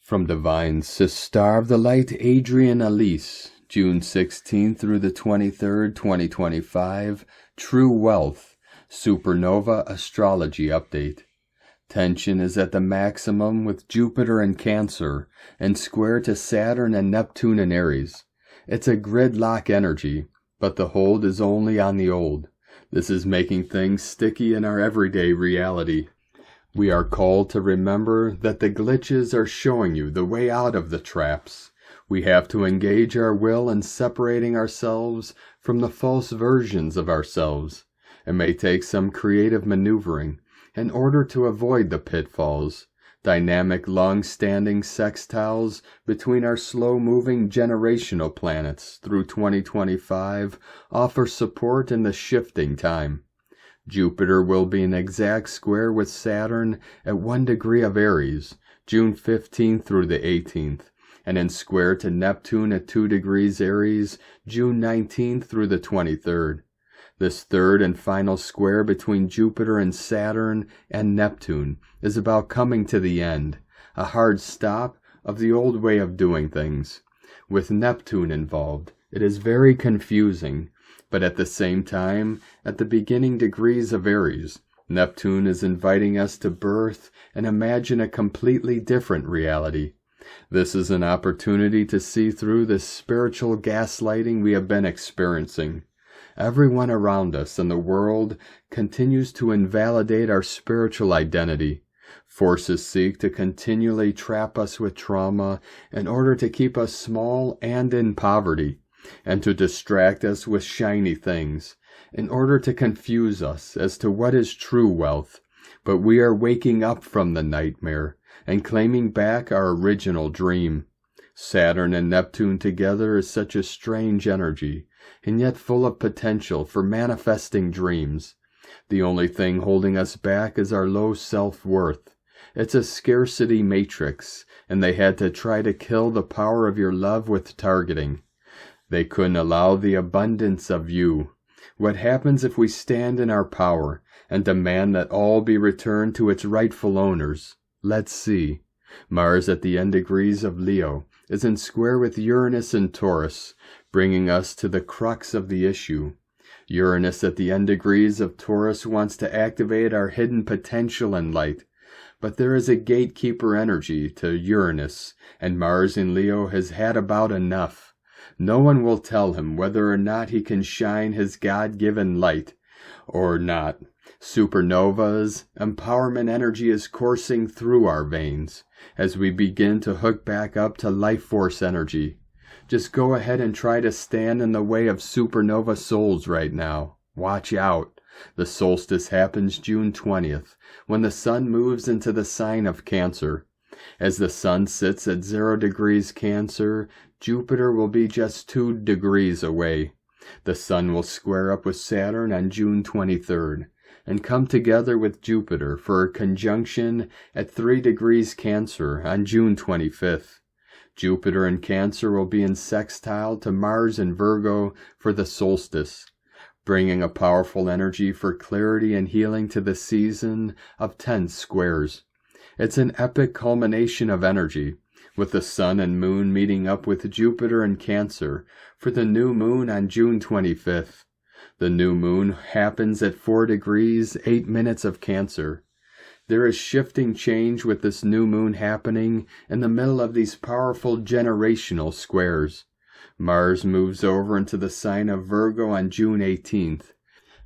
From Divine Sister of the Light, Adrian Elise, June 16th through the 23rd, 2025, True Wealth, Supernova Astrology Update. Tension is at the maximum with Jupiter in Cancer and square to Saturn and Neptune in Aries. It's a gridlock energy, but the hold is only on the old. This is making things sticky in our everyday reality. We are called to remember that the glitches are showing you the way out of the traps. We have to engage our will in separating ourselves from the false versions of ourselves. It may take some creative maneuvering in order to avoid the pitfalls. Dynamic, long-standing sextiles between our slow-moving generational planets through 2025 offer support in the shifting time. Jupiter will be in exact square with Saturn at 1 degree of Aries, June 15th through the 18th, and in square to Neptune at 2 degrees Aries, June 19th through the 23rd. This third and final square between Jupiter and Saturn and Neptune is about coming to the end, a hard stop of the old way of doing things. With Neptune involved, it is very confusing. But at the same time, at the beginning degrees of Aries, Neptune is inviting us to birth and imagine a completely different reality. This is an opportunity to see through the spiritual gaslighting we have been experiencing. Everyone around us in the world continues to invalidate our spiritual identity. Forces seek to continually trap us with trauma in order to keep us small and in poverty, and to distract us with shiny things, in order to confuse us as to what is true wealth. But we are waking up from the nightmare and claiming back our original dream. Saturn and Neptune together is such a strange energy, and yet full of potential for manifesting dreams. The only thing holding us back is our low self-worth. It's a scarcity matrix, and they had to try to kill the power of your love with targeting. They couldn't allow the abundance of you. What happens if we stand in our power and demand that all be returned to its rightful owners? Let's see. Mars at the end degrees of Leo is in square with Uranus and Taurus, bringing us to the crux of the issue. Uranus at the end degrees of Taurus wants to activate our hidden potential in light, but there is a gatekeeper energy to Uranus, and Mars in Leo has had about enough. No one will tell him whether or not he can shine his God-given light or not. Supernova's empowerment energy is coursing through our veins as we begin to hook back up to life force energy. Just go ahead and try to stand in the way of supernova souls right now. Watch out. The solstice happens June 20th, when the sun moves into the sign of Cancer. As the sun sits at 0 degrees Cancer, Jupiter will be just 2 degrees away. The sun will square up with Saturn on June 23rd and come together with Jupiter for a conjunction at 3 degrees Cancer on June 25th. Jupiter in Cancer will be in sextile to Mars in Virgo for the solstice, bringing a powerful energy for clarity and healing to the season of tense squares. It's an epic culmination of energy, with the sun and moon meeting up with Jupiter in Cancer for the new moon on June 25th. The new moon happens at 4 degrees, 8 minutes of Cancer. There is shifting change with this new moon happening in the middle of these powerful generational squares. Mars moves over into the sign of Virgo on June 18th,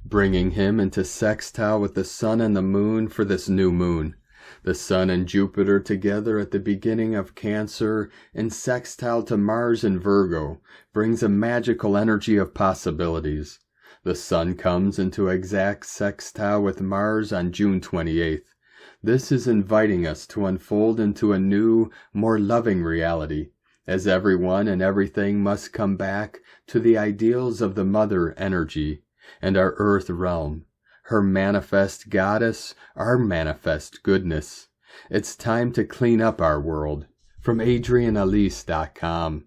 bringing him into sextile with the sun and the moon for this new moon. The sun and Jupiter together at the beginning of Cancer in sextile to Mars in Virgo brings a magical energy of possibilities. The sun comes into exact sextile with Mars on June 28th. This is inviting us to unfold into a new, more loving reality, as everyone and everything must come back to the ideals of the mother energy and our earth realm. Her manifest goddess, our manifest goodness. It's time to clean up our world. From AdrianElise.com.